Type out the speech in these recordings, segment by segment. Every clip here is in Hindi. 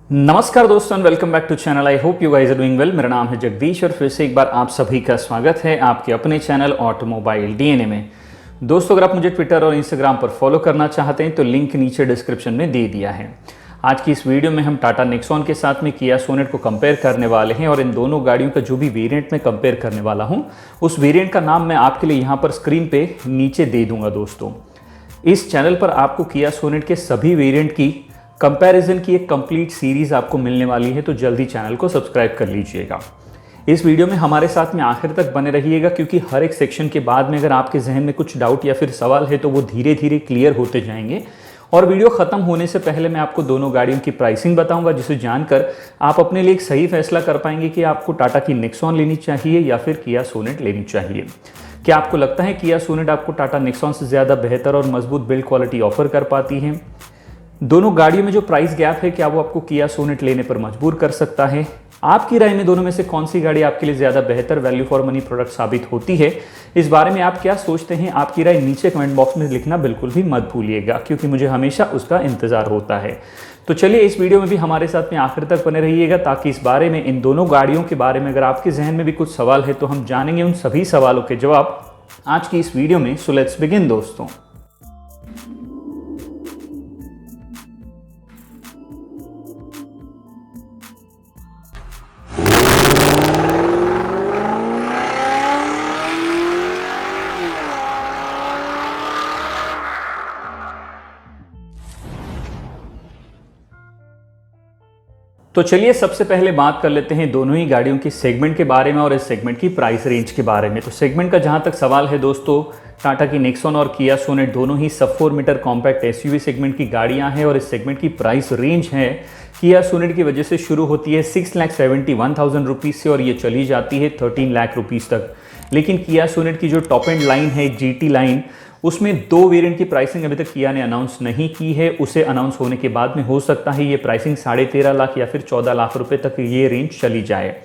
नमस्कार दोस्तों, welcome back to channel. I hope you guys are doing well. मेरा नाम है जगदीश और फिर से एक बार आप सभी का स्वागत है आपके अपने चैनल ऑटोमोबाइल डीएनए में। दोस्तों, अगर आप मुझे ट्विटर और इंस्टाग्राम पर फॉलो करना चाहते हैं तो लिंक नीचे डिस्क्रिप्शन में दे दिया है। आज की इस वीडियो में हम टाटा नेक्सॉन के साथ में किया सोनेट को कंपेयर करने वाले हैं और इन दोनों गाड़ियों का जो भी वेरिएंट में कंपेयर करने वाला हूं उस वेरिएंट का नाम मैं आपके लिए यहाँ पर स्क्रीन पे नीचे दे दूंगा। दोस्तों, इस चैनल पर आपको किया सोनेट के सभी वेरिएंट की कंपैरिजन की एक कंप्लीट सीरीज आपको मिलने वाली है, तो जल्दी चैनल को सब्सक्राइब कर लीजिएगा। इस वीडियो में हमारे साथ में आखिर तक बने रहिएगा, क्योंकि हर एक सेक्शन के बाद में अगर आपके जहन में कुछ डाउट या फिर सवाल है तो वो धीरे धीरे क्लियर होते जाएंगे। और वीडियो खत्म होने से पहले मैं आपको दोनों गाड़ियों की प्राइसिंग बताऊंगा, जिसे जानकर आप अपने लिए एक सही फैसला कर पाएंगे कि आपको टाटा की नेक्सॉन लेनी चाहिए या फिर किया सोनेट लेनी चाहिए। क्या आपको लगता है किया सोनेट आपको टाटा नेक्सॉन से ज़्यादा बेहतर और मजबूत बिल्ड क्वालिटी ऑफर कर पाती है? दोनों गाड़ियों में जो प्राइस गैप है, क्या वो आपको किया सोनेट लेने पर मजबूर कर सकता है? आपकी राय में दोनों में से कौन सी गाड़ी आपके लिए ज़्यादा बेहतर वैल्यू फॉर मनी प्रोडक्ट साबित होती है? इस बारे में आप क्या सोचते हैं? आपकी राय नीचे कमेंट बॉक्स में लिखना बिल्कुल भी मत भूलिएगा, क्योंकि मुझे हमेशा उसका इंतजार होता है। तो चलिए, इस वीडियो में भी हमारे साथ में आखिर तक बने रहिएगा, ताकि इस बारे में, इन दोनों गाड़ियों के बारे में अगर आपके जहन में भी कुछ सवाल है तो हम जानेंगे उन सभी सवालों के जवाब आज की इस वीडियो में। सो लेट्स बिगिन दोस्तों। तो चलिए, सबसे पहले बात कर लेते हैं दोनों ही गाड़ियों की सेगमेंट के बारे में और इस सेगमेंट की प्राइस रेंज के बारे में। तो सेगमेंट का जहां तक सवाल है दोस्तों, टाटा की नेक्सॉन और किया सोनेट दोनों ही सब 4 मीटर कॉम्पैक्ट एसयूवी सेगमेंट की गाड़ियां हैं और इस सेगमेंट की प्राइस रेंज है किया सोनेट की वजह से शुरू होती है 6,71,000 रुपीज़ से और ये चली जाती है 13 लाख रुपीज़ तक। लेकिन किया सोनेट की जो टॉप एंड लाइन है, जीटी लाइन, उसमें दो वेरिएंट की प्राइसिंग अभी तक किया ने अनाउंस नहीं की है। उसे अनाउंस होने के बाद में हो सकता है ये प्राइसिंग 13.5 लाख या फिर 14 लाख रुपए तक ये रेंज चली जाए।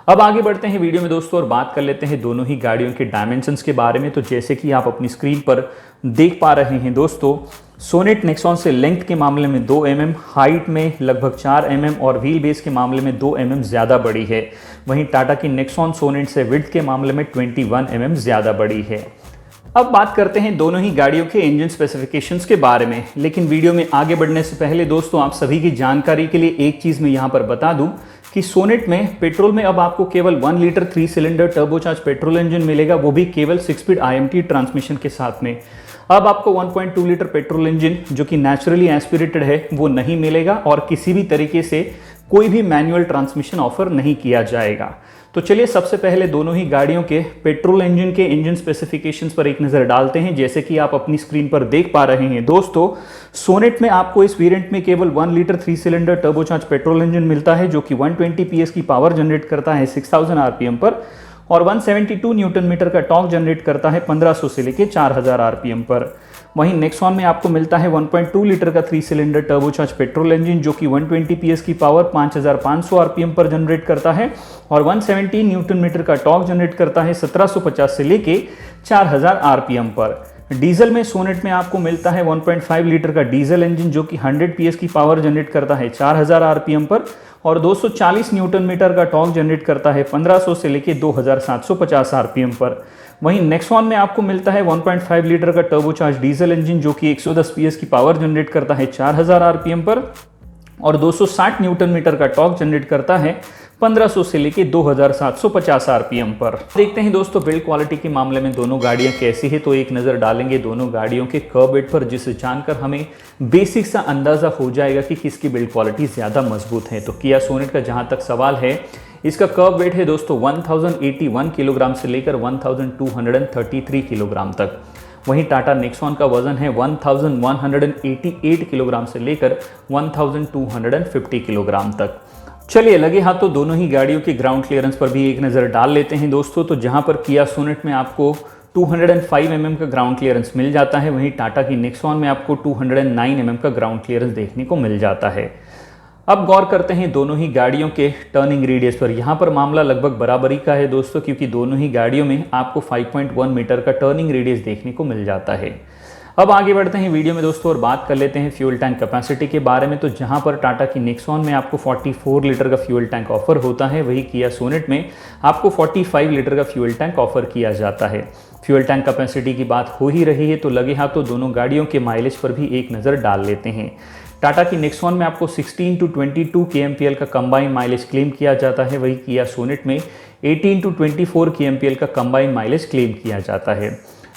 अब आगे बढ़ते हैं वीडियो में दोस्तों और बात कर लेते हैं दोनों ही गाड़ियों के डायमेंशंस के बारे में। तो जैसे कि आप अपनी स्क्रीन पर देख पा रहे हैं दोस्तों, सोनेट नेक्सॉन से लेंथ के मामले में 2 mm, हाइट में लगभग 4 mm और व्हील बेस के मामले में 2 mm ज़्यादा बड़ी है। वहीं टाटा की नेक्सॉन सोनेट से विड्थ के मामले में 21 mm ज़्यादा बड़ी है। अब बात करते हैं दोनों ही गाड़ियों के इंजन स्पेसिफिकेशंस के बारे में। लेकिन वीडियो में आगे बढ़ने से पहले दोस्तों, आप सभी की जानकारी के लिए एक चीज़ मैं यहाँ पर बता दूं कि सोनेट में पेट्रोल में अब आपको केवल 1 litre 3 cylinder turbocharge petrol engine मिलेगा, वो भी केवल 6 स्पीड IMT ट्रांसमिशन के साथ में। अब आपको 1.2 लीटर पेट्रोल इंजन जो कि नेचुरली एस्पिरेटेड है वो नहीं मिलेगा और किसी भी तरीके से कोई भी मैनुअल ट्रांसमिशन ऑफर नहीं किया जाएगा। तो चलिए, सबसे पहले दोनों ही गाड़ियों के पेट्रोल इंजन के इंजन स्पेसिफिकेशंस पर एक नज़र डालते हैं। जैसे कि आप अपनी स्क्रीन पर देख पा रहे हैं दोस्तों, सोनेट में आपको इस वेरिएंट में केवल 1 litre 3 cylinder turbocharge petrol engine मिलता है, जो कि 120 PS की पावर जनरेट करता है 6000 RPM पर और 172 न्यूटन मीटर का टॉर्क जनरेट करता है 1500 से लेकर 4000 RPM पर। वहीं नेक्सॉन में आपको मिलता है 1.2 लीटर का 3 सिलेंडर टर्बोचार्ज पेट्रोल इंजन, जो कि 120 PS की पावर 5500 RPM पर जनरेट करता है और 117 न्यूटन मीटर का टॉर्क जनरेट करता है 1750 से लेके 4000 RPM पर। डीजल में सोनेट में आपको मिलता है 1.5 लीटर का डीजल इंजन, जो कि 100 PS की पावर जनरेट करता है 4000 RPM पर और 240 न्यूटन मीटर का टॉर्क जनरेट करता है 1500 से लेके 2750 RPM पर। वहीं नेक्सॉन में आपको मिलता है 1.5 लीटर का टर्बोचार्ज डीजल इंजन, जो कि 110 PS की पावर जनरेट करता है 4000 RPM पर और 260 न्यूटन मीटर का टॉर्क जनरेट करता है 1500 से लेके 2750 RPM पर। देखते हैं दोस्तों, बिल्ड क्वालिटी के मामले में दोनों गाड़ियां कैसी है। तो एक नज़र डालेंगे दोनों गाड़ियों के कर्व वेट पर, जिसे जानकर हमें बेसिक सा अंदाज़ा हो जाएगा कि किसकी बिल्ड क्वालिटी ज़्यादा मजबूत है। तो किया सोनेट का जहां तक सवाल है, इसका कर्व वेट है दोस्तों 1081 किलोग्राम से लेकर 1233 किलोग्राम तक। वहीं टाटा नेक्सॉन का वजन है 1188 किलोग्राम से लेकर 1250 किलोग्राम तक। चलिए, लगे हाथों दोनों ही गाड़ियों की ग्राउंड क्लियरेंस पर भी एक नज़र डाल लेते हैं दोस्तों। तो जहां पर किया सोनेट में आपको 205 mm का ग्राउंड क्लियरेंस मिल जाता है, वहीं टाटा की नेक्सॉन में आपको 209 mm का ग्राउंड क्लियरेंस देखने को मिल जाता है। अब गौर करते हैं दोनों ही गाड़ियों के टर्निंग रेडियस पर। यहाँ पर मामला लगभग बराबरी का है दोस्तों, क्योंकि दोनों ही गाड़ियों में आपको 5.1 मीटर का टर्निंग रेडियस देखने को मिल जाता है। अब आगे बढ़ते हैं वीडियो में दोस्तों और बात कर लेते हैं फ्यूल टैंक कैपेसिटी के बारे में। तो जहां पर टाटा की नेक्सॉन में आपको 44 लीटर का फ्यूल टैंक ऑफर होता है, वही किया सोनेट में आपको 45 लीटर का फ्यूल टैंक ऑफर किया जाता है। फ्यूल टैंक कैपेसिटी की बात हो ही रही है तो लगे हाथों दोनों गाड़ियों के माइलेज पर भी एक नज़र डाल लेते हैं। टाटा की नेक्सॉन में आपको 16 to 22 kmpl का कंबाइन माइलेज क्लेम किया जाता है, वही किया सोनेट में 18 to 24 kmpl का कंबाइन माइलेज क्लेम किया जाता है।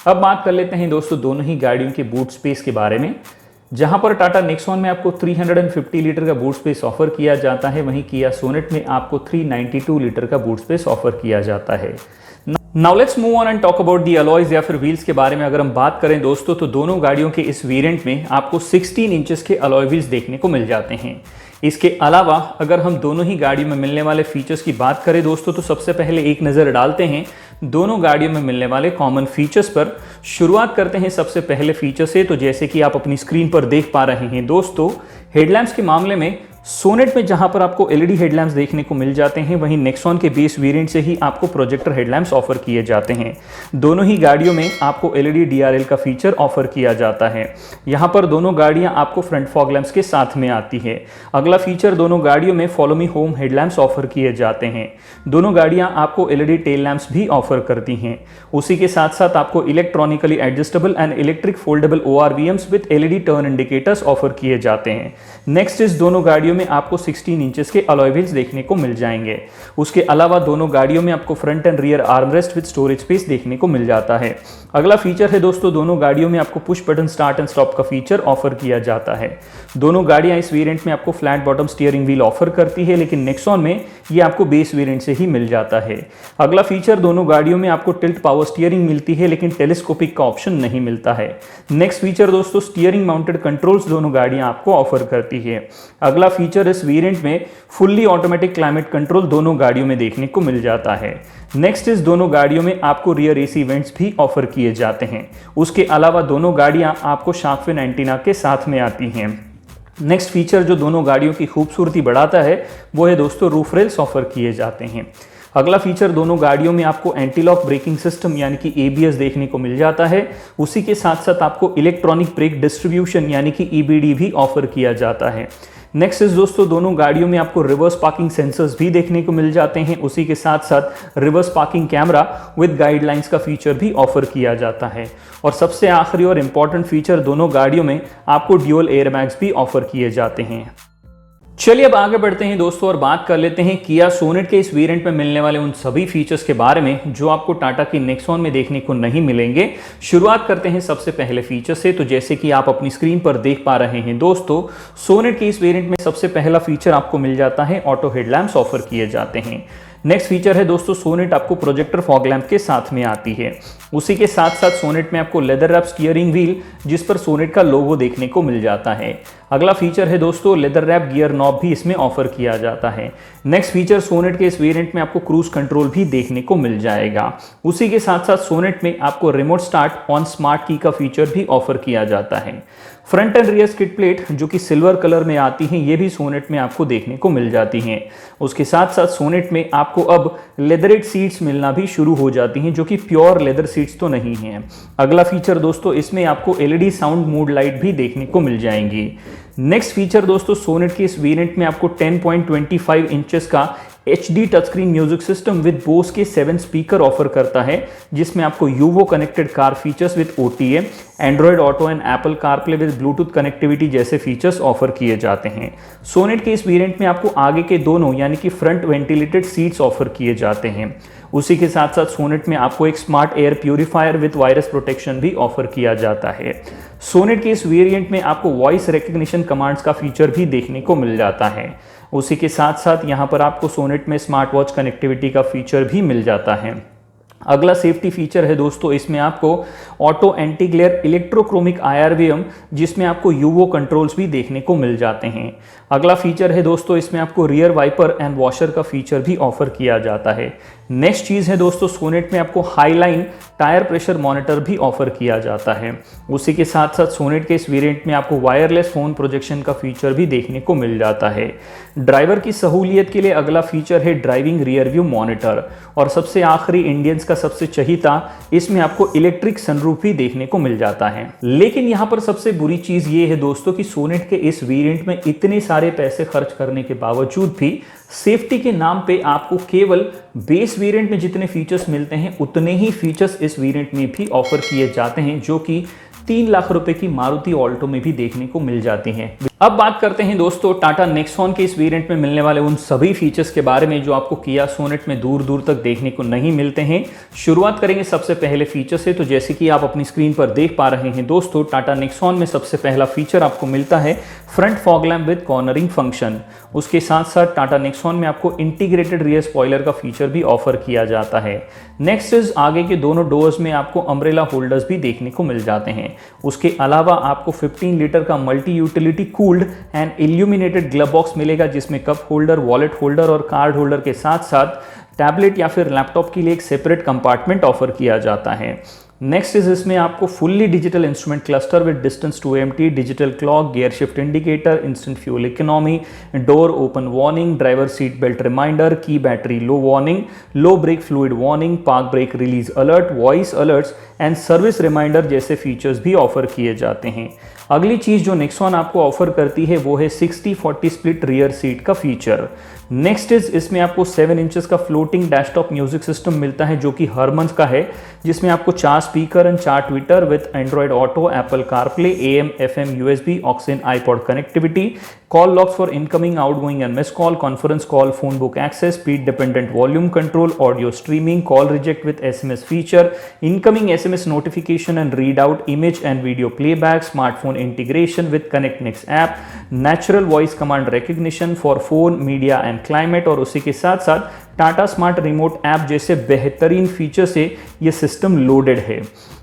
अब बात कर लेते हैं दोस्तों दोनों ही गाड़ियों के बूट स्पेस के बारे में। जहां पर टाटा नेक्सॉन में आपको 350 लीटर का बूट स्पेस ऑफर किया जाता है, वहीं किया सोनेट में आपको 392 लीटर का बूट स्पेस ऑफर किया जाता है। Now let's move on and talk about the alloys या फिर व्हील्स के बारे में अगर हम बात करें दोस्तों तो दोनों गाड़ियों के इस वेरिएंट में आपको 16 इंचेस के अलॉय व्हील्स देखने को मिल जाते हैं। इसके अलावा अगर हम दोनों ही गाड़ियों में मिलने वाले फीचर्स की बात करें दोस्तों तो सबसे पहले एक नज़र डालते हैं दोनों गाड़ियों में मिलने वाले कॉमन फीचर्स पर। शुरुआत करते हैं सबसे पहले फीचर से। तो जैसे कि आप अपनी स्क्रीन पर देख पा रहे हैं दोस्तों, हेडलैम्प्स के मामले में सोनेट में जहां पर आपको एलईडी हेडलैम्प्स देखने को मिल जाते हैं, वहीं नेक्सॉन के बेस वेरिएंट से ही आपको प्रोजेक्टर हेडलैम्प्स ऑफर किए जाते हैं। दोनों ही गाड़ियों में आपको एलईडी डीआरएल का फीचर ऑफर किया जाता है। यहां पर दोनों गाड़ियां आपको फ्रंट फॉग लैंप्स के साथ में आती है। अगला फीचर दोनों गाड़ियों में follow me home headlamps offer किए जाते हैं। दोनों गाड़ियां आपको एलईडी टेल लैंप्स भी ऑफर करती हैं। उसी के साथ साथ आपको electronically adjustable and electric foldable ORVMs with LED turn indicators offer किए जाते हैं। नेक्स्ट इस दोनों गाड़ियों में आपको 16 इंचेस के अलॉय व्हील्स देखने को मिल जाएंगे। उसके अलावा दोनों गाड़ियों में आपको front and rear armrest with storage space देखने को मिल जाता है। अगला फीचर है दोस्तों दोनों गाड़ियों में आपको push button start and stop का फीचर ऑफर किया जाता है। दोनों गाड़ियां इस वेरिएंट में आपको flat bottom steering wheel offer करती है, लेकिन नेक्सॉन में ये आपको बेस वेरिएंट से ही मिल जाता है। अगला फीचर दोनों गाड़ियों में आपको टिल्ट पावर स्टीयरिंग मिलती है, लेकिन टेलीस्कोपिक का ऑप्शन नहीं मिलता है। नेक्स्ट फीचर दोस्तों स्टीयरिंग माउंटेड कंट्रोल्स दोनों गाड़ियां आपको ऑफर करती है। अगला फीचर इस वेरिएंट में फुल्ली ऑटोमेटिक क्लाइमेट कंट्रोल दोनों गाड़ियों में देखने को मिल जाता है। नेक्स्ट इस दोनों गाड़ियों में आपको रियर एसी वेंट्स भी ऑफर किए जाते हैं। उसके अलावा दोनों गाड़ियां आपको शार्क फिन एंटीना के साथ में आती हैं। नेक्स्ट फीचर जो दोनों गाड़ियों की खूबसूरती बढ़ाता है वो है दोस्तों रूफ रेल्स ऑफर किए जाते हैं। अगला फीचर दोनों गाड़ियों में आपको एंटी लॉक ब्रेकिंग सिस्टम यानी कि ABS देखने को मिल जाता है। उसी के साथ साथ आपको इलेक्ट्रॉनिक ब्रेक डिस्ट्रीब्यूशन यानी कि EBD भी ऑफर किया जाता है। नेक्स्ट इस दोस्तों दोनों गाड़ियों में आपको रिवर्स पार्किंग सेंसर्स भी देखने को मिल जाते हैं। उसी के साथ साथ reverse parking camera with guidelines का फीचर भी ऑफर किया जाता है। और सबसे आखिरी और इम्पॉर्टेंट फीचर दोनों गाड़ियों में आपको ड्यूअल एयरबैग्स भी ऑफर किए जाते हैं। चलिए अब आगे बढ़ते हैं दोस्तों और बात कर लेते हैं किया सोनेट के इस वेरिएंट में मिलने वाले उन सभी फीचर्स के बारे में जो आपको टाटा की नेक्सॉन में देखने को नहीं मिलेंगे। शुरुआत करते हैं सबसे पहले फीचर से। तो जैसे कि आप अपनी स्क्रीन पर देख पा रहे हैं दोस्तों, सोनेट के इस वेरिएंट में सबसे पहला फीचर आपको मिल जाता है ऑटो हेडलैम्प्स ऑफर किए जाते हैं। नेक्स्ट फीचर है दोस्तों सोनेट आपको प्रोजेक्टर फॉग लैंप के साथ में आती है। उसी के साथ साथ सोनेट में आपको लेदर रैप स्टीयरिंग व्हील जिस पर सोनेट का लोगो देखने को मिल जाता है। अगला फीचर है दोस्तों लेदर रैप गियर नॉब भी इसमें ऑफर किया जाता है। नेक्स्ट फीचर सोनेट के इस वेरिएंट में आपको क्रूज कंट्रोल भी देखने को मिल जाएगा। उसी के साथ साथ सोनेट में आपको रिमोट स्टार्ट ऑन स्मार्ट की का फीचर भी ऑफर किया जाता है। Front and rear skid plate जो कि सिल्वर कलर में आती हैं ये भी सोनेट में आपको देखने को मिल जाती हैं। उसके साथ साथ सोनेट में आपको अब लेदरेट सीट्स मिलना भी शुरू हो जाती हैं जो कि प्योर लेदर सीट्स तो नहीं हैं। अगला फीचर दोस्तों इसमें आपको LED साउंड मोड लाइट भी देखने को मिल जाएंगी। नेक्स्ट फीचर दोस्तों सोनेट के इस वेरिएंट में आपको 10.25 इंचेस का HD touch screen music system with Bose के 7 स्पीकर ऑफर करता है, जिसमें आपको UVO connected car features with OTA, Android auto and Apple CarPlay with Bluetooth connectivity जैसे फीचर्स ऑफर किए जाते हैं। सोनेट के इस वेरिएंट में आपको आगे के दोनों यानी कि फ्रंट वेंटिलेटेड सीट्स ऑफर किए जाते हैं। उसी के साथ साथ सोनेट में आपको एक smart air purifier with virus protection भी ऑफर किया जाता है। सोनेट के इस वेरिएंट में आपको वॉइस रिकग्निशन कमांड्स का फीचर भी देखने को मिल जाता है। उसी के साथ साथ यहाँ पर आपको सोनेट में स्मार्ट वॉच कनेक्टिविटी का फीचर भी मिल जाता है। अगला सेफ्टी फीचर है दोस्तों इसमें आपको auto anti glare electrochromic IRVM जिसमें आपको यूवो कंट्रोल्स भी देखने को मिल जाते हैं। अगला फीचर है दोस्तों, इसमें आपको रियर वाइपर एंड वॉशर का फीचर भी ऑफर किया जाता है। नेक्स्ट चीज़ है दोस्तों, सोनेट में आपको हाईलाइन टायर प्रेशर मॉनिटर भी ऑफर किया जाता है। उसी के साथ साथ सोनेट के इस वेरिएंट में आपको वायरलेस फ़ोन प्रोजेक्शन का फीचर भी देखने को मिल जाता है। ड्राइवर की सहूलियत के लिए अगला फीचर है ड्राइविंग रियर व्यू मॉनिटर, और सबसे आखिरी इंडियंस का सबसे चहीता, इसमें आपको इलेक्ट्रिक सनरूफ भी देखने को मिल जाता है। लेकिन यहाँ पर सबसे बुरी चीज़ ये है दोस्तों कि सोनेट के इस वेरिएंट में इतने सारे पैसे खर्च करने के बावजूद भी सेफ्टी के नाम पे आपको केवल बेस वेरिएंट में जितने फीचर्स मिलते हैं उतने ही फीचर्स इस वेरिएंट में भी ऑफर किए जाते हैं, जो कि 3 लाख रुपए की मारुति ऑल्टो में भी देखने को मिल जाती हैं। अब बात करते हैं दोस्तों टाटा नेक्सॉन के इस वेरिएंट में मिलने वाले उन सभी फीचर्स के बारे में जो आपको किया सोनेट में दूर दूर तक देखने को नहीं मिलते हैं। शुरुआत करेंगे सबसे पहले फीचर से। तो जैसे कि आप अपनी स्क्रीन पर देख पा रहे हैं दोस्तों, टाटा नेक्सॉन में सबसे पहला फीचर आपको मिलता है front fog lamp with cornering function. उसके साथ साथ टाटा नेक्सॉन में आपको इंटीग्रेटेड रियर स्पॉइलर का फीचर भी ऑफर किया जाता है। नेक्स्ट इज आगे के दोनों डोर्स में आपको अम्ब्रेला होल्डर्स भी देखने को मिल जाते हैं। उसके अलावा आपको 15 लीटर का multi utility cooled and illuminated glove box मिलेगा, जिसमें कप होल्डर, वॉलेट होल्डर और कार्ड होल्डर के साथ साथ टैबलेट या फिर लैपटॉप के लिए एक सेपरेट कंपार्टमेंट ऑफर किया जाता है। नेक्स्ट इज इसमें आपको fully digital instrument cluster with distance to empty, digital clock, gear shift indicator, instant fuel economy, door open warning, driver seat belt reminder, key battery low warning, low brake fluid warning, park brake release alert, voice alerts and service reminder जैसे फीचर्स भी ऑफर किए जाते हैं। अगली चीज़ जो नेक्सॉन आपको ऑफर करती है वो है 60-40 स्प्लिट रियर सीट का फीचर। नेक्स्ट इज इसमें आपको 7 इंचेस का फ्लोटिंग डेस्कटॉप म्यूजिक सिस्टम मिलता है, जो कि हर मंथ का है, जिसमें आपको 4 speaker and 4 tweeter with Android Auto, Apple CarPlay, AM, FM, USB, aux-in, iPod connectivity, call logs for incoming, outgoing and miss call, conference call, phone book access, speed dependent volume control, audio streaming, call reject with SMS feature, incoming SMS notification and read out, image and video playback, smartphone integration with connect next app, natural voice command recognition for phone, media and climate, और उसी के साथ साथ टाटा स्मार्ट रिमोट ऐप जैसे बेहतरीन फीचर से ये सिस्टम लोडेड है।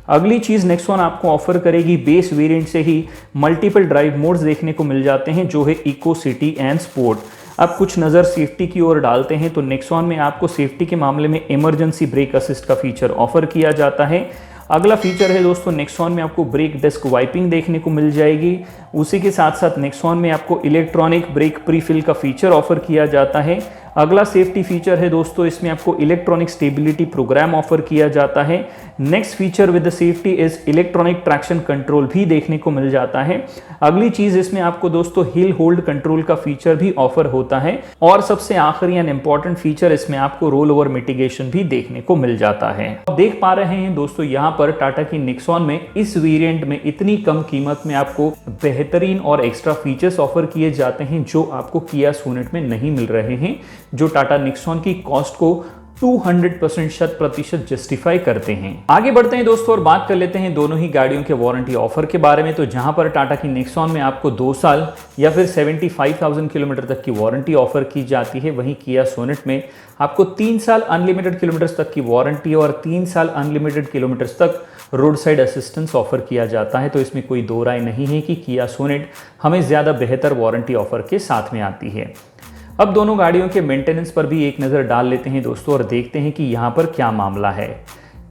अगली चीज़ नेक्सॉन आपको ऑफर करेगी, बेस वेरिएंट से ही मल्टीपल ड्राइव मोड्स देखने को मिल जाते हैं, जो है इको, सिटी एंड स्पोर्ट। अब कुछ नज़र सेफ्टी की ओर डालते हैं तो नेक्सॉन में आपको सेफ्टी के मामले में इमरजेंसी ब्रेक असिस्ट का फीचर ऑफर किया जाता है। अगला फीचर है दोस्तों, नेक्सॉन में आपको ब्रेक डिस्क वाइपिंग देखने को मिल जाएगी। उसी के साथ साथ नेक्सॉन में आपको इलेक्ट्रॉनिक ब्रेक प्रीफिल का फीचर ऑफर किया जाता है। अगला सेफ्टी फीचर है दोस्तों, इसमें आपको इलेक्ट्रॉनिक स्टेबिलिटी प्रोग्राम ऑफर किया जाता है। Next feature with the safety is electronic traction control भी देखने को मिल जाता है। अगली चीज इसमें आपको दोस्तों हिल होल्ड कंट्रोल का फीचर भी ऑफर होता है, और सबसे आखिरी एंड इंपॉर्टेंट फीचर इसमें आपको रोल ओवर मिटिगेशन भी देखने को मिल जाता है। आप देख पा रहे हैं दोस्तों, यहाँ पर टाटा की नेक्सॉन में इस वेरिएंट में इतनी कम कीमत में आपको बेहतरीन और एक्स्ट्रा फीचर्स ऑफर किए जाते हैं जो आपको किया सोनेट में नहीं मिल रहे हैं, जो टाटा नेक्सॉन की कॉस्ट को 200% शत प्रतिशत जस्टिफाई करते हैं। आगे बढ़ते हैं दोस्तों और बात कर लेते हैं दोनों ही गाड़ियों के वारंटी ऑफर के बारे में। तो जहां पर टाटा की नेक्सॉन में आपको 2 साल या फिर 75,000 किलोमीटर तक की वारंटी ऑफर की जाती है, वहीं किया सोनेट में आपको 3 साल अनलिमिटेड किलोमीटर्स तक की वारंटी और 3 साल अनलिमिटेड किलोमीटर्स तक रोड साइड असिस्टेंस ऑफर किया जाता है। तो इसमें कोई दो राय नहीं है कि किया सोनेट हमें ज़्यादा बेहतर वारंटी ऑफर के साथ में आती है। अब दोनों गाड़ियों के मेंटेनेंस पर भी एक नज़र डाल लेते हैं दोस्तों और देखते हैं कि यहाँ पर क्या मामला है।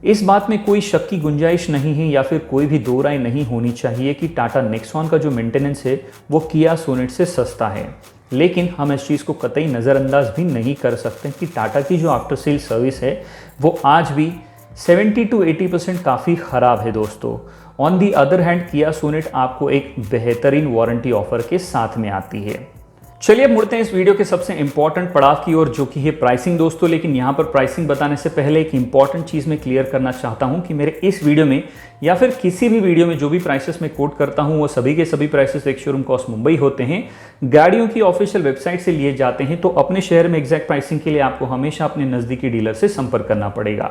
इस बात में कोई शक की गुंजाइश नहीं है या फिर कोई भी दो राय नहीं होनी चाहिए कि टाटा नेक्सॉन का जो मेंटेनेंस है वो किया सोनेट से सस्ता है। लेकिन हम इस चीज़ को कतई नज़रअंदाज भी नहीं कर सकते कि टाटा की जो आफ्टर सेल सर्विस है वो आज भी 70 to 80% काफ़ी ख़राब है दोस्तों। ऑन दी अदर हैंड किया सोनेट आपको एक बेहतरीन वारंटी ऑफर के साथ में आती है। चलिए अब मुड़ते हैं इस वीडियो के सबसे इंपॉर्टेंट पड़ाव की ओर, जो कि है प्राइसिंग दोस्तों। लेकिन यहाँ पर प्राइसिंग बताने से पहले एक इंपॉर्टेंट चीज़ मैं क्लियर करना चाहता हूँ कि मेरे इस वीडियो में या फिर किसी भी वीडियो में जो भी प्राइसेस मैं कोट करता हूँ वो सभी के सभी प्राइसेस एक शोरूम कॉस्ट मुंबई होते हैं, गाड़ियों की ऑफिशियल वेबसाइट से लिए जाते हैं। तो अपने शहर में एग्जैक्ट प्राइसिंग के लिए आपको हमेशा अपने नज़दीकी डीलर से संपर्क करना पड़ेगा।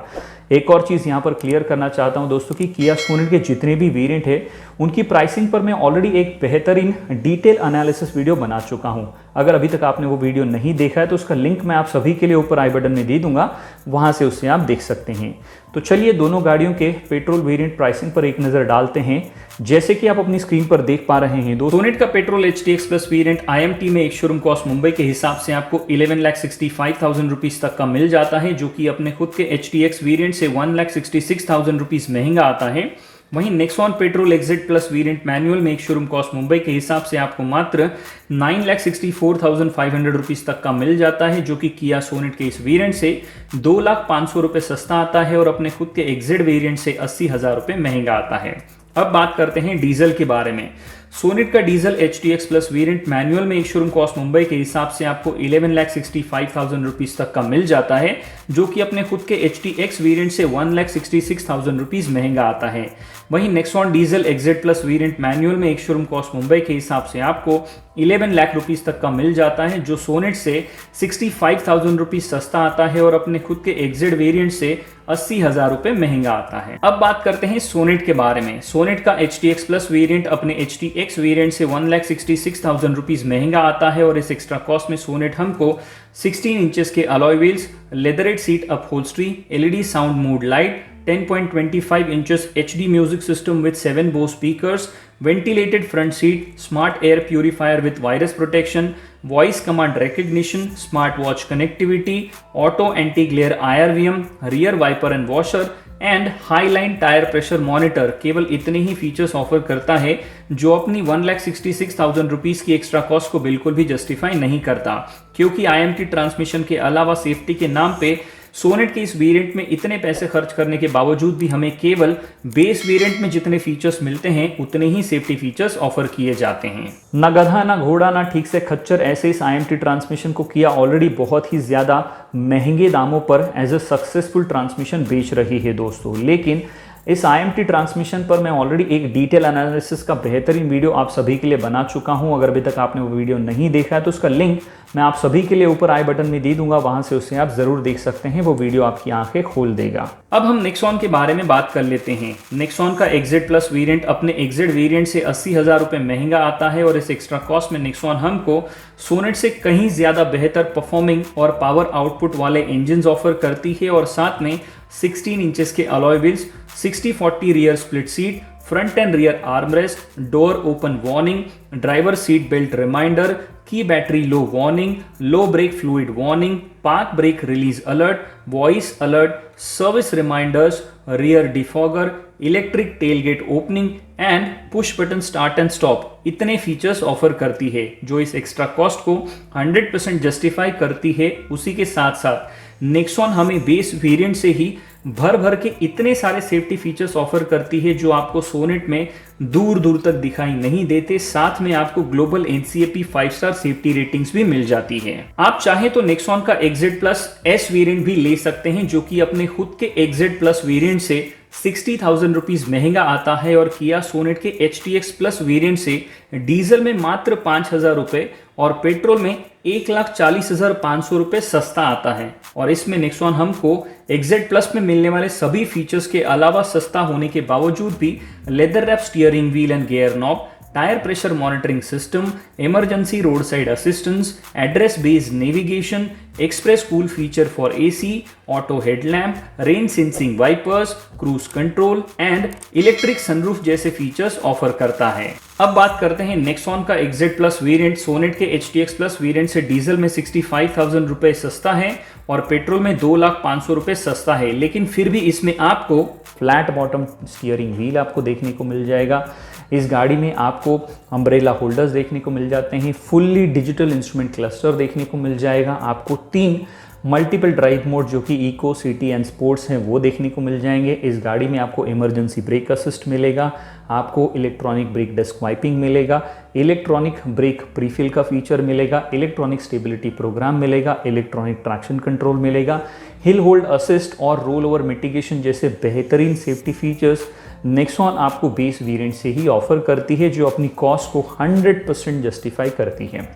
एक और चीज़ यहाँ पर क्लियर करना चाहता हूँ दोस्तों कि किया सोनेट के जितने भी वेरिएंट है उनकी प्राइसिंग पर मैं ऑलरेडी एक बेहतरीन डिटेल एनालिसिस वीडियो बना चुका हूँ। अगर अभी तक आपने वो वीडियो नहीं देखा है तो उसका लिंक मैं आप सभी के लिए ऊपर आई बटन में दे दूंगा, वहां से उससे आप देख सकते हैं। तो चलिए दोनों गाड़ियों के पेट्रोल वेरिएंट प्राइसिंग पर एक नज़र डालते हैं। जैसे कि आप अपनी स्क्रीन पर देख पा रहे हैं, सोनेट का petrol HTX plus variant IMT में एक शोरूम कॉस्ट मुंबई के हिसाब से आपको 11,65,000 रुपीज़ तक का मिल जाता है, जो कि अपने खुद के HTX वेरिएंट से 1,66,000 रुपीज़ महंगा आता है। वहीं Nexon petrol exit plus variant manual में एक शोरूम कॉस्ट मुंबई के हिसाब से आपको मात्र 9,64,500 रुपीज़ तक का मिल जाता है, जो कि किया सोनेट के इस वेरिएंट से 2,05,000 रुपये सस्ता आता है और अपने खुद के एग्जिट वेरिएंट से 80,000 रुपये महंगा आता है। अब बात करते हैं डीजल के बारे में। सोनेट का diesel HTX plus variant manual में एक शोरूम कॉस्ट मुंबई के हिसाब से आपको 11,65,000 रुपीज़ तक का मिल जाता है, जो कि अपने खुद के HTX वेरिएंट से 1,66,000 रुपीज़ महंगा आता है। वहीं Nexon diesel exit plus variant manual में एक शोरूम कॉस्ट मुंबई के हिसाब से आपको 11 लाख रुपीज़ तक का मिल जाता है, जो सोनेट से 65,000 रुपीज़ सस्ता आता है और अपने खुद के एग्जिट वेरिएंट से 80,000 रुपये महंगा आता है। अब बात करते हैं सोनेट के बारे में। सोनेट का HTX प्लस वेरिएंट अपने HTX वेरिएंट से 1,66,000 रुपीज़ महंगा आता है और इस एक्स्ट्रा कॉस्ट में सोनेट हमको 16 इंचेस के alloy wheels, leatherette seat upholstery, LED sound mode light, 10.25 inches HD music system with 7 Bose speakers, ventilated front seat, smart air purifier with virus protection, voice command recognition, smartwatch connectivity, auto anti-glare IRVM, rear wiper and washer and highline tyre pressure monitor केवल इतने ही फीचर्स ऑफर करता है, जो अपनी 1,66,000 रुपीज़ की एक्स्ट्रा कॉस्ट को बिल्कुल भी जस्टिफाई नहीं करता, क्योंकि IMT ट्रांसमिशन के अलावा सेफ्टी के नाम पे सोनेट के इस वेरिएंट में इतने पैसे खर्च करने के बावजूद भी हमें केवल बेस वेरिएंट में जितने फीचर्स मिलते हैं उतने ही सेफ्टी फीचर्स ऑफर किए जाते हैं। ना गधा ना घोड़ा ना ठीक से खच्चर, ऐसे इस IMT ट्रांसमिशन को किया ऑलरेडी बहुत ही ज़्यादा महंगे दामों पर एज अ सक्सेसफुल ट्रांसमिशन बेच रही है दोस्तों। लेकिन इस IMT ट्रांसमिशन पर मैं ऑलरेडी एक डिटेल एनालिसिस का बेहतरीन वीडियो आप सभी के लिए बना चुका हूं। अगर अभी तक आपने वो वीडियो नहीं देखा है तो उसका लिंक मैं आप सभी के लिए ऊपर आई बटन में दे दूंगा, वहां से उसे आप जरूर देख सकते हैं। वो वीडियो आपकी आंखें खोल देगा। अब हम नेक्सॉन के बारे में बात कर लेते हैं। नेक्सॉन का एग्जिट प्लस वेरिएंट अपने एग्जिट वेरिएंट से 80,000 रुपये महंगा आता है और इस एक्स्ट्रा कॉस्ट में नेक्सॉन हमको सोनेट से कहीं ज्यादा बेहतर परफॉर्मिंग और पावर आउटपुट वाले इंजन ऑफर करती है और साथ में 16 इंचेस के alloy wheels, 60/40 rear split seat, front and rear armrest, door open warning, driver seat belt reminder, key battery low warning, low brake fluid warning, park brake release alert, voice alert, service reminders, rear defogger, electric tailgate opening and push button start and stop, इतने फीचर्स ऑफर करती है, जो इस एक्स्ट्रा कॉस्ट को 100% जस्टिफाई करती है। उसी के साथ साथ नेक्सॉन हमें बेस वेरिएंट से ही भर भर के इतने सारे सेफ्टी फीचर्स ऑफर करती है, जो आपको सोनेट में दूर दूर तक दिखाई नहीं देते। साथ में आपको global NCAP 5 star safety ratings भी मिल जाती है। आप चाहे तो नेक्सॉन का एग्जिट प्लस S वेरिएंट भी ले सकते हैं, जो कि अपने खुद के एग्जिट प्लस वेरिएंट से 60,000 रुपीज महंगा आता है और किया सोनेट के HTX प्लस वेरिएंट से डीजल में मात्र 5,000 रुपए और पेट्रोल में 1,40,500 रुपए सस्ता आता है। और इसमें नेक्सॉन हमको एग्जिट प्लस में मिलने वाले सभी फीचर्स के अलावा सस्ता होने के बावजूद भी leather wrap steering wheel and gear knob, tyre pressure monitoring system, emergency road side assistance, address based navigation, express cool feature for AC, auto headlamp, rain sensing wipers, cruise control and electric sunroof जैसे फीचर्स ऑफर करता है। अब बात करते हैं नेक्सॉन का एग्जिट प्लस वेरिएंट। सोनेट के HTX प्लस वेरिएंट से डीजल में 65,000 रुपए सस्ता है और पेट्रोल में 2,05,000 रुपए सस्ता है, लेकिन फिर भी इसमें आपको फ्लैट बॉटम स्टीयरिंग व्हील आपको देखने को मिल जाएगा। इस गाड़ी में आपको अम्ब्रेला होल्डर्स देखने को मिल जाते हैं, फुल्ली डिजिटल इंस्ट्रूमेंट क्लस्टर देखने को मिल जाएगा, आपको 3 मल्टीपल ड्राइव मोड जो कि इको, सिटी एंड स्पोर्ट्स हैं वो देखने को मिल जाएंगे। इस गाड़ी में आपको इमरजेंसी ब्रेक असिस्ट मिलेगा, आपको इलेक्ट्रॉनिक ब्रेक डिस्क वाइपिंग मिलेगा, इलेक्ट्रॉनिक ब्रेक प्रीफिल का फीचर मिलेगा, इलेक्ट्रॉनिक स्टेबिलिटी प्रोग्राम मिलेगा, इलेक्ट्रॉनिक ट्रैक्शन कंट्रोल मिलेगा, हिल होल्ड असिस्ट और रोल ओवर मिटिगेशन जैसे बेहतरीन सेफ्टी फीचर्स नेक्सॉन आपको बेस वेरिएंट से ही ऑफर करती है, जो अपनी कॉस्ट को 100% जस्टिफाई करती है।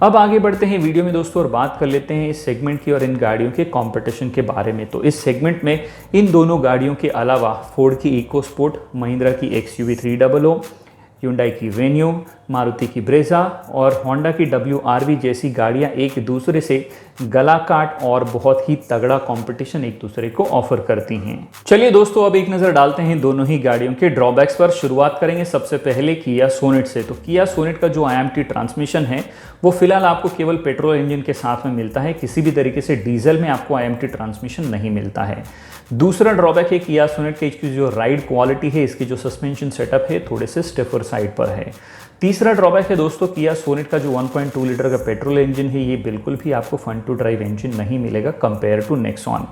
अब आगे बढ़ते हैं वीडियो में दोस्तों और बात कर लेते हैं इस सेगमेंट की और इन गाड़ियों के कंपटीशन के बारे में। तो इस सेगमेंट में इन दोनों गाड़ियों के अलावा फोर्ड की इको स्पोर्ट, महिंद्रा की XUV 300, Hyundai की वेन्यू, मारुति की ब्रेजा और होंडा की WRV जैसी गाड़ियां एक दूसरे से गला काट और बहुत ही तगड़ा कंपटीशन एक दूसरे को ऑफर करती हैं। चलिए दोस्तों, अब एक नज़र डालते हैं दोनों ही गाड़ियों के ड्रॉबैक्स पर। शुरुआत करेंगे सबसे पहले किया सोनेट से। तो किया सोनेट का जो IMT ट्रांसमिशन है वो फिलहाल आपको केवल पेट्रोल इंजन के साथ में मिलता है, किसी भी तरीके से डीजल में आपको IMT ट्रांसमिशन नहीं मिलता है। दूसरा ड्रॉबैक है किया सोनेट के इसकी जो राइड क्वालिटी है, इसकी जो सस्पेंशन सेटअप है थोड़े से स्टिफर साइड पर है। तीसरा ड्रॉबैक है दोस्तों किया सोनेट का जो 1.2 लीटर का पेट्रोल इंजन है, ये बिल्कुल भी आपको फन टू ड्राइव इंजन नहीं मिलेगा कंपेयर टू नेक्सॉन।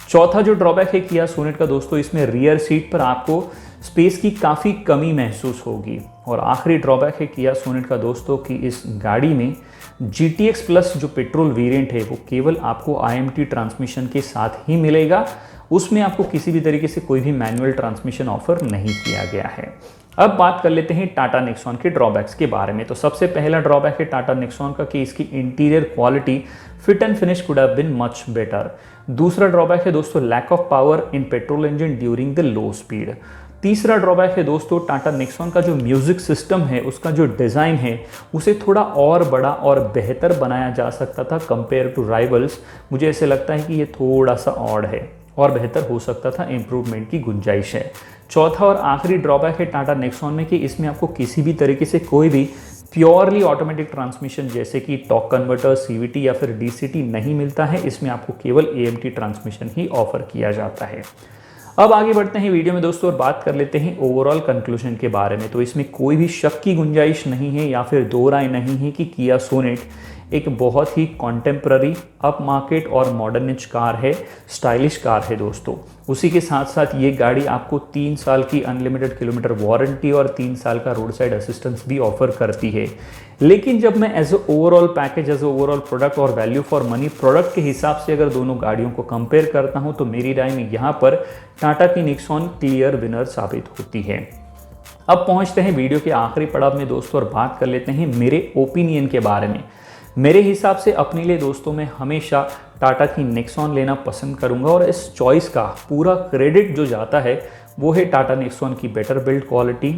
चौथा जो ड्रॉबैक है किया सोनेट का दोस्तों, इसमें रियर सीट पर आपको स्पेस की काफ़ी कमी महसूस होगी। और आखिरी ड्रॉबैक है किया सोनेट का दोस्तों कि इस गाड़ी में GTX प्लस जो पेट्रोल वेरिएंट है वो केवल आपको IMT ट्रांसमिशन के साथ ही मिलेगा, उसमें आपको किसी भी तरीके से कोई भी मैनुअल ट्रांसमिशन ऑफर नहीं किया गया है। अब बात कर लेते हैं टाटा नेक्सॉन के ड्रॉबैक्स के बारे में। तो सबसे पहला ड्रॉबैक है टाटा नेक्सॉन का कि इसकी interior quality fit and finish could have been much better. दूसरा ड्रॉबैक है दोस्तों lack of power in petrol engine during the low speed. तीसरा ड्रॉबैक है दोस्तों टाटा नेक्सॉन का जो म्यूजिक सिस्टम है, उसका जो डिज़ाइन है उसे थोड़ा और बड़ा और बेहतर बनाया जा सकता था कंपेयर टू राइवल्स। मुझे ऐसे लगता है कि ये थोड़ा सा ऑड है और बेहतर हो सकता था, इम्प्रूवमेंट की गुंजाइश है। चौथा और आखिरी ड्रॉबैक है टाटा नेक्सॉन में कि इसमें आपको किसी भी तरीके से कोई भी प्योरली ऑटोमेटिक ट्रांसमिशन जैसे कि टॉर्क कन्वर्टर, CVT या फिर DCT नहीं मिलता है। इसमें आपको केवल AMT ट्रांसमिशन ही ऑफर किया जाता है। अब आगे बढ़ते हैं वीडियो में दोस्तों और बात कर लेते हैं ओवरऑल कंक्लूजन के बारे में। तो इसमें कोई भी शक की गुंजाइश नहीं है या फिर दो राय नहीं है कि किया सोनेट एक बहुत ही कॉन्टेम्प्ररी, अप मार्केट और मॉडर्निज कार है, स्टाइलिश कार है दोस्तों। उसी के साथ साथ ये गाड़ी आपको 3 साल की अनलिमिटेड किलोमीटर वारंटी और 3 साल का रोड साइड असिस्टेंस भी ऑफर करती है। लेकिन जब मैं as a overall package, as a overall product और वैल्यू फॉर मनी प्रोडक्ट के हिसाब से अगर दोनों गाड़ियों को कंपेयर करता हूं तो मेरी राय में यहाँ पर टाटा की नेक्सॉन क्लियर विनर साबित होती है। अब पहुंचते हैं वीडियो के आखिरी पड़ाव में दोस्तों और बात कर लेते हैं मेरे ओपिनियन के बारे में। मेरे हिसाब से अपने लिए दोस्तों मैं हमेशा टाटा की नेक्सॉन लेना पसंद करूंगा और इस चॉइस का पूरा क्रेडिट जो जाता है वो है टाटा नेक्सॉन की बेटर बिल्ड क्वालिटी,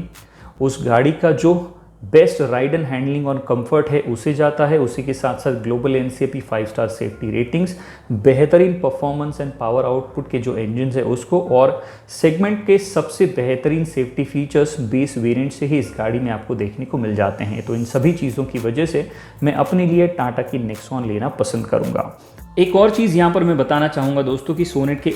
उस गाड़ी का जो बेस्ट राइड एंड हैंडलिंग और कंफर्ट है उसे जाता है। उसी के साथ साथ global NCAP 5 star safety ratings, बेहतरीन परफॉर्मेंस एंड पावर आउटपुट के जो इंजन है उसको, और सेगमेंट के सबसे बेहतरीन सेफ्टी फीचर्स बेस वेरिएंट से ही इस गाड़ी में आपको देखने को मिल जाते हैं। तो इन सभी चीज़ों की वजह से मैं अपने लिए टाटा की नेक्सॉन लेना पसंद करूँगा। एक और चीज़ यहाँ पर मैं बताना चाहूँगा दोस्तों कि सोनेट के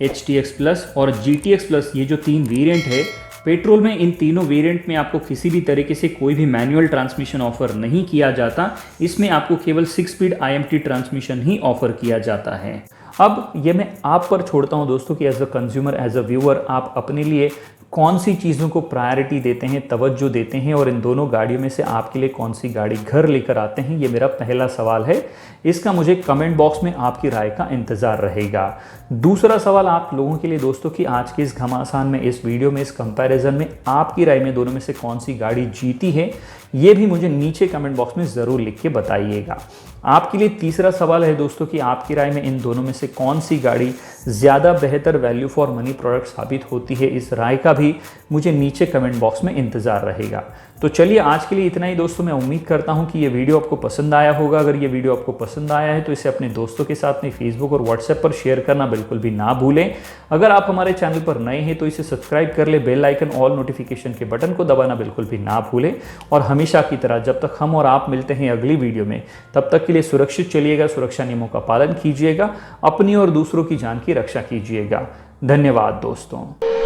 HTX प्लस और GTX प्लस ये जो 3 वेरिएंट है पेट्रोल में, इन तीनों वेरिएंट में आपको किसी भी तरीके से कोई भी मैनुअल ट्रांसमिशन ऑफर नहीं किया जाता। इसमें आपको केवल 6 स्पीड IMT ट्रांसमिशन ही ऑफर किया जाता है। अब ये मैं आप पर छोड़ता हूँ दोस्तों कि as a consumer, as a viewer आप अपने लिए कौन सी चीज़ों को प्रायोरिटी देते हैं, तवज्जो देते हैं और इन दोनों गाड़ियों में से आपके लिए कौन सी गाड़ी घर लेकर आते हैं, ये मेरा पहला सवाल है। इसका मुझे कमेंट बॉक्स में आपकी राय का इंतज़ार रहेगा। दूसरा सवाल आप लोगों के लिए दोस्तों कि आज के इस घमासान में, इस वीडियो में, इस कंपैरिजन में आपकी राय में दोनों में से कौन सी गाड़ी जीती है, ये भी मुझे नीचे कमेंट बॉक्स में ज़रूर लिख के बताइएगा। आपके लिए तीसरा सवाल है दोस्तों कि आपकी राय में इन दोनों में से कौन सी गाड़ी ज़्यादा बेहतर वैल्यू फॉर मनी प्रोडक्ट साबित होती है। इस राय का भी मुझे नीचे कमेंट बॉक्स में इंतज़ार रहेगा। तो चलिए आज के लिए इतना ही दोस्तों। मैं उम्मीद करता हूं कि ये वीडियो आपको पसंद आया होगा। अगर ये वीडियो आपको पसंद आया है तो इसे अपने दोस्तों के साथ में फेसबुक और व्हाट्सएप पर शेयर करना बिल्कुल भी ना भूलें। अगर आप हमारे चैनल पर नए हैं तो इसे सब्सक्राइब कर ले, बेल आइकन ऑल नोटिफिकेशन के बटन को दबाना बिल्कुल भी ना भूलें। और हमेशा की तरह जब तक हम और आप मिलते हैं अगली वीडियो में, तब तक के लिए सुरक्षित चलिएगा, सुरक्षा नियमों का पालन कीजिएगा, अपनी और दूसरों की जान की रक्षा कीजिएगा। धन्यवाद दोस्तों।